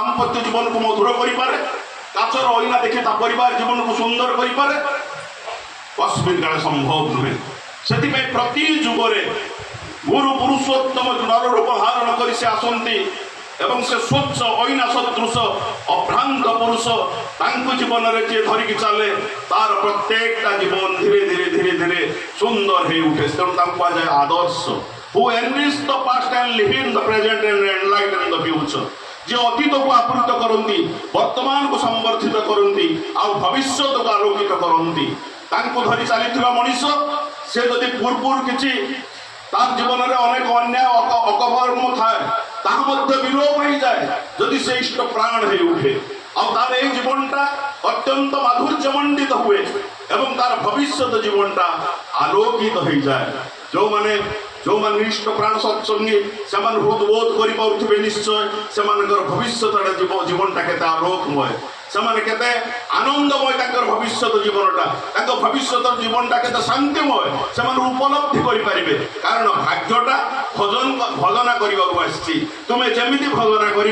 दाम्पत्य जीवन को मधुर करें, काचर अईना देखी परिवार जीवन को सुंदर करें, कस्मिन काले संभव नुहे। से प्रति जुगरे गुरु पुरुषोत्तम नर रूप धारण कर से आसती एवं से स्वच्छ अईना सदृश अभ्रांत पुरुष जीवन में जी धरिकी चले तार प्रत्येकटा जीवन धीरे धीरे धीरे धीरे सुंदर हो उठे। तेणु कहुए आदर्श हु enrich the past and live in the present and enlighten the future. जे अतीत को आवृत करती, वर्तमान को संवर्धित करती, आउ भविष्य को आलोकित करती, धरी चली मनीष से जदि पूर्व किसी तार जीवन में अनेक अन्याय अकर्म थाए विलोप हो जाए, जदि से इष्ट प्राण हो उठे आर ये जीवनटा अत्यंत माधुर्यमंडित हुए एवं तार भविष्य जीवनटा आलोकित हो जाए। जो माने इष्ट प्राण सत्संगी से हृदबोध कर निश्चय से भविष्य जीवनटा के आलोकमय, से आनंदमय भविष्य जीवनटा भविष्य जीवनटा के शांतिमय से उपलब्धि करें। कारण भाग्यटा भजना करने तुम्हें जमी भजना कर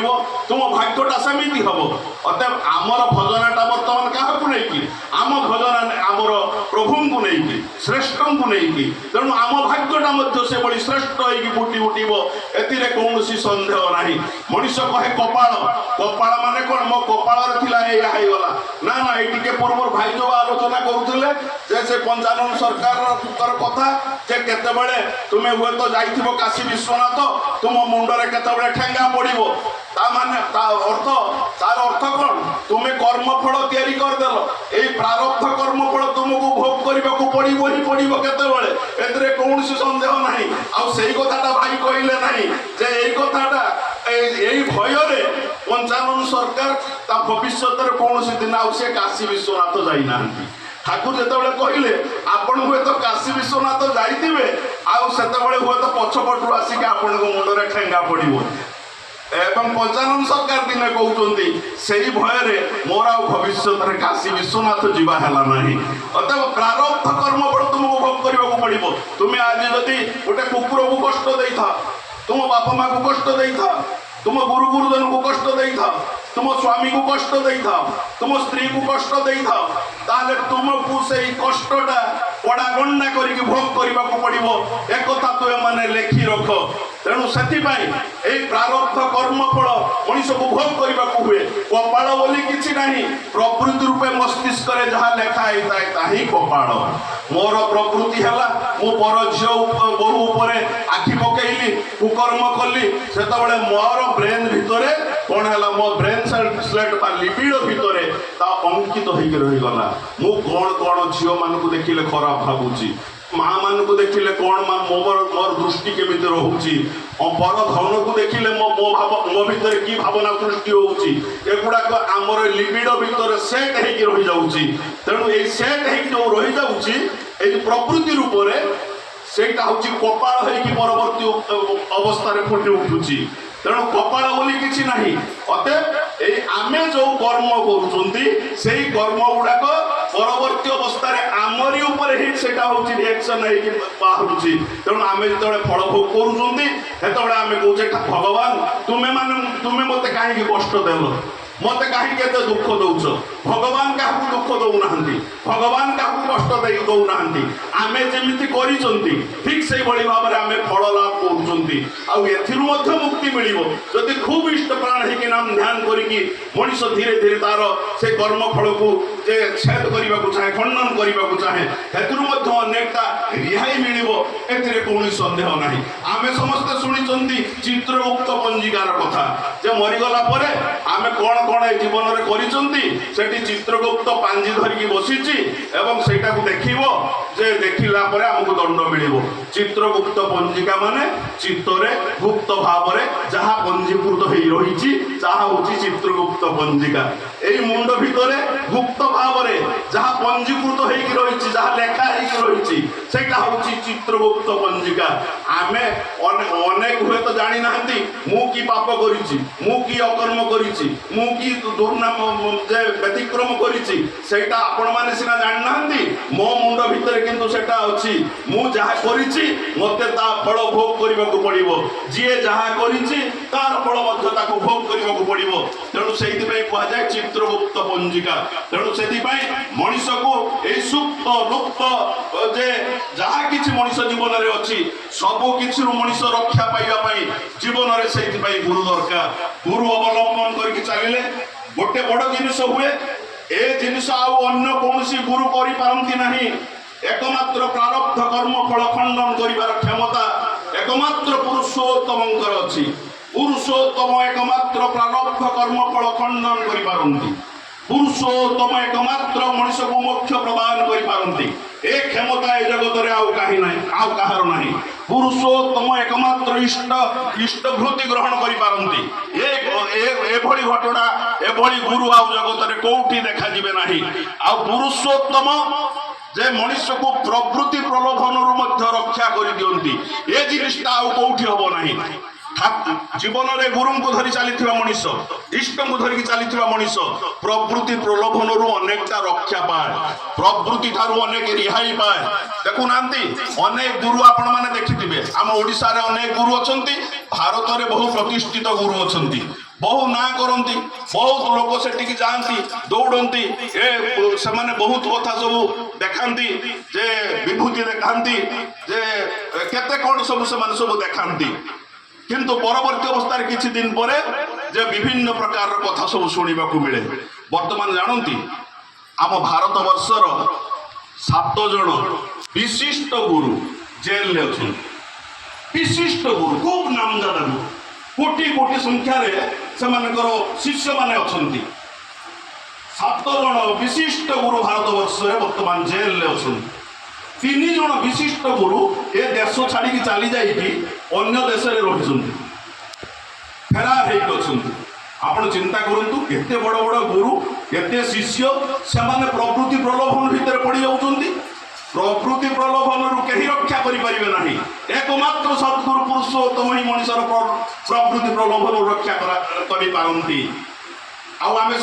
तुम भाग्यटा सेमती हम। अतएव आमर भजनाटा बर्तमान क्या नहीं आम भजना आमर प्रभु को नहीं श्रेष्ठ को नहीं, तेणु आम भाग्यटा से बड़ी श्रेष्ठ होटी उठब ए कौन सन्देह ना। मनीष कहे कपाल कपाल मान कौन मो कपाल गला ना ना ये पूर्व भाई जो आलोचना करुले से पंचानन सरकार कथा जे केतबेले तुम्हें हुए तो जाइथिबो काशी विश्वनाथ तुम मुंडरे केतबेले ठेंगा पड़िबो तार अर्थ कौन तुम्हें कर्मफल तैयारी करदेल ये प्रारब्ध कर्मफल तुमको भोग करने को पड़ो ही पड़ो केतबेले ए कौन सन्देह ना। आई कथाटा भाई कहले ना जे यही कथाटा यही भय पंचानन सरकार भविष्य कौन दिन से काशी विश्वनाथ जाइना। ठाकुर जिते कहले आपण हुए तो काशी विश्वनाथ जाइए आते हुए तो पछपटू आसिक आपण मुंडरे ठेंगा पड़ो एवं पंचानन सरकार दिने कहते से भय मोर आ भविष्य काशी विश्वनाथ जीवा है ना। अतएव प्रारब्ध कर्म फल तुमको भोग करने को पड़ो। तुम्हें आज जदि गोटे कुकुर को कष्ट दे था, तुम बापा माँ को कष्ट दे था, तुम गुरु गुरुजन को कष्ट दे था, तुम स्वामी को कष्ट दे था, तुम स्त्री को कष्ट दे था, ताले तुमको से कष्टटा पड़ा गणना करके भोग करने को पड़ो। एक कथा तुम मैंने लेखि रख। तेणु से प्रारब्ध कर्मफल मनीष को भोग करने को हुए। कपाल बोली किसी ना प्रवृत्ति रूपे मस्तिष्क जहाँ लेखाई ताही कपाल। मोर प्रवृत्ति है मु पर झील बहु उपर आखि पकईली कुकर्म कली से मोर ब्रेन भितर कौन है मो ब्रेन सेट लिपिड भितर अंकित होकर रहीगला। मु कौन कौन झील मान देखिले खराब भावुची, माँ मान को देखिले कौन मोर दृष्टि केमी रोचे, पर धन को देखिले मो भितर की भावना सृष्टि होगुड़ाक आमर लिबिड भितर सेट हो रही जाऊँगी। तेणु ये सेट हो रही जाऊँगी प्रकृति रूप से कपाल हो अवस्था फुटी उठुची। तेणु कपाल बोली किसी ना। अतएव आमे जो कर्म कर कर्म गुड़ाक परवर्ती अवस्था आमरी उपर ही रिएक्शन बाहर। तेणु आम जो फल भोग कर आम कहे भगवान तुम्हें मत कहीं कष्ट देल, मत कहीं दुख दौच, भगवान क्या दुख दौना, भगवान क्या कष्ट दे दौना। आम जमी कर ठीक से भाव में आम फल लाभ कर मुक्ति मिल जदि खूब इष्ट प्राण हो ध्यान करी मनीष धीरे धीरे तार से कर्म फल को छेद करने को चाहे खंडन करने को चाहे अनेकटा रिहाई मिल कौन सन्देह ना। आम समस्ते शुणी चित्रगुप्त पंजिकार कथा जे मरीगला आम कौन कौन जीवन में कर चित्रगुप्त पांजी धरिकी बसी सेटा को देखो जे देखला आमको दंड मिल। चित्रगुप्त पंजिका माने चित्तरे गुप्त भाव में जहाँ पंजीकृत हो रही जहाँ हूँ चित्रगुप्त पंजिका। यही मुंड भितर गुप्त ଭାବରେ ଯାହା ପଞ୍ଜୀକୃତ ହେଇକି ରହିଛି, ଯାହା ଲେଖା ହେଇକି ରହିଛି, ସେଇଟା ହଉଛି ଚିତ୍ରଗୁପ୍ତ ପଞ୍ଜିକା। ଆମେ ଅନେକ ହୁଏତ ଜାଣିନାହାନ୍ତି ମୁଁ କି ପାପ କରିଛି, ମୁଁ କି ଅକର୍ମ କରିଛି, ମୁଁ କି ଦୁର୍ନାମ ଯେ ବ୍ୟତିକ୍ରମ କରିଛି, ସେଇଟା ଆପଣମାନେ ସିନା ଜାଣିନାହାନ୍ତି, ମୋ ମୁଣ୍ଡ ଭିତରେ କିନ୍ତୁ ସେଟା ଅଛି। ମୁଁ ଯାହା କରିଛି ମୋତେ ତା ଫଳ ଭୋଗ କରିବାକୁ ପଡ଼ିବ। ଯିଏ ଯାହା କରିଛି ତାର ଫଳ ମଧ୍ୟ ତାକୁ ଭୋଗ କରିବାକୁ ପଡ଼ିବ। ତେଣୁ ସେଇଥିପାଇଁ କୁହାଯାଏ ଚିତ୍ରଗୁପ୍ତ ପଞ୍ଜିକା। ତେଣୁ ସେଥିପାଇଁ ମଣିଷକୁ ଏଇ ସୁପ୍ତ ଲୁପ୍ତ ଯେ ଯାହା କିଛି ମଣିଷ ଜୀବନରେ ଅଛି, ସବୁ କିଛିରୁ ମଣିଷ ରକ୍ଷା ପାଇବା ପାଇଁ ଜୀବନରେ ସେଇଥିପାଇଁ ଗୁରୁ ଦରକାର। ଗୁରୁ ଅବଲମ୍ବନ କରିକି ଚାଲିଲେ ଗୋଟେ ବଡ଼ ଜିନିଷ ହୁଏ। ଏ ଜିନିଷ ଆଉ ଅନ୍ୟ କୌଣସି ଗୁରୁ କରିପାରନ୍ତି ନାହିଁ। একমাত্র প্রারব্ধ কর্মফল খণ্ডন করিবার ক্ষমতা একমাত্র পুরুষোত্তমঙ্কর ଅଛି। পুরুষোত্তম একমাত্র প্রারব্ধ কর্মফল খণ্ডন করিপারନ୍ତି। পুরুষোত্তম একমাত্র মଣିষକୁ ମୋକ୍ଷ ପ୍ରଦାନ କରିପାରନ୍ତି। ଏ କ୍ଷମତା ଏ ଜଗତରେ ଆଉ କାହାର ନାହିଁ। ପୁରୁଷୋତ୍ତମ ଏକମାତ୍ର ଇଷ୍ଟଭୃତି ଗ୍ରହଣ କରିପାରନ୍ତି। ଏଭଳି ଘଟଣା, ଏଭଳି ଗୁରୁ ଆଉ ଜଗତରେ କୋଉଠି ଦେଖାଯିବେ ନାହିଁ। ଆଉ ପୁରୁଷୋତ୍ତମ যে মনুষ্যକୁ প্রবৃত্তি প্রলোভনରୁ ମଧ୍ୟ ରକ୍ଷା କରିଦିଅନ୍ତି। ଏ ଜିନିଷଟା ଆଉ କୋଉଠି ହବ ନାହିଁ। ଜୀବନରେ ଗୁରୁଙ୍କୁ ଧରି ଚାଲିଥିବା ମଣିଷ, ଇଷ୍ଟଙ୍କୁ ଧରିକି ଚାଲିଥିବା ମଣିଷ ପ୍ରବୃତ୍ତି ପ୍ରଲୋଭନରୁ ଅନେକଟା ରକ୍ଷା ପାଏ, ପ୍ରବୃତ୍ତି ଠାରୁ ଅନେକ ରିହାଇ ପାଏ। ଦେଖୁନାହାନ୍ତି ଅନେକ ଗୁରୁ ଆପଣମାନେ ଦେଖିଥିବେ, ଆମ ଓଡ଼ିଶାରେ ଅନେକ ଗୁରୁ ଅଛନ୍ତି, ଭାରତରେ ବହୁ ପ୍ରତିଷ୍ଠିତ ଗୁରୁ ଅଛନ୍ତି, ବହୁ ନାଁ କରନ୍ତି, ବହୁତ ଲୋକ ସେଠିକି ଯାଆନ୍ତି, ଦୌଡ଼ନ୍ତି। ସେମାନେ ବହୁତ କଥା ସବୁ ଦେଖାନ୍ତି, ଯେ ବିଭୂତି ଦେଖାନ୍ତି, ଯେ କେତେ କ'ଣ ସବୁ ସେମାନେ ସବୁ ଦେଖାନ୍ତି। କିନ୍ତୁ ପରବର୍ତ୍ତୀ ଅବସ୍ଥାରେ କିଛି ଦିନ ପରେ ଯେ ବିଭିନ୍ନ ପ୍ରକାରର କଥା ସବୁ ଶୁଣିବାକୁ ମିଳେ। ବର୍ତ୍ତମାନ ଜାଣନ୍ତି ଆମ ଭାରତ ବର୍ଷର 7 ଜଣ ବିଶିଷ୍ଟ ଗୁରୁ ଜେଲରେ ଅଛନ୍ତି। ବିଶିଷ୍ଟ ଗୁରୁ, ଖୁବ୍ ନାମଜାଦା ଗୁରୁ, କୋଟି କୋଟି ସଂଖ୍ୟାରେ ସେମାନଙ୍କର ଶିଷ୍ୟମାନେ ଅଛନ୍ତି। 7 ଜଣ ବିଶିଷ୍ଟ ଗୁରୁ ଭାରତ ବର୍ଷରେ ବର୍ତ୍ତମାନ ଜେଲରେ ଅଛନ୍ତି। 3 ଜଣ ବିଶିଷ୍ଟ ଗୁରୁ ଏ ଦେଶ ଛାଡ଼ିକି ଚାଲି ଯାଇକି ଅନ୍ୟ ଦେଶରେ ରହିଛନ୍ତି, ଫେରାର ହେଇକି ଅଛନ୍ତି। ଆପଣ ଚିନ୍ତା କରନ୍ତୁ, କେତେ ବଡ଼ ବଡ଼ ଗୁରୁ, କେତେ ଶିଷ୍ୟ, ସେମାନେ ପ୍ରବୃତ୍ତି ପ୍ରଲୋଭନ ଭିତରେ ପଡ଼ି ଯାଉଛନ୍ତି। ପ୍ରବୃତ୍ତି ପ୍ରଲୋଭନରୁ କେହି ରକ୍ଷା କରିପାରିବେ ନାହିଁ। ଏକମାତ୍ର ସଦ୍ଗୁରୁ ପୁରୁଷୋତ୍ତମ ହିଁ ମଣିଷର ପ୍ରବୃତ୍ତି ପ୍ରଲୋଭନରୁ ରକ୍ଷା କରିପାରନ୍ତି। ଆଉ ଆମେ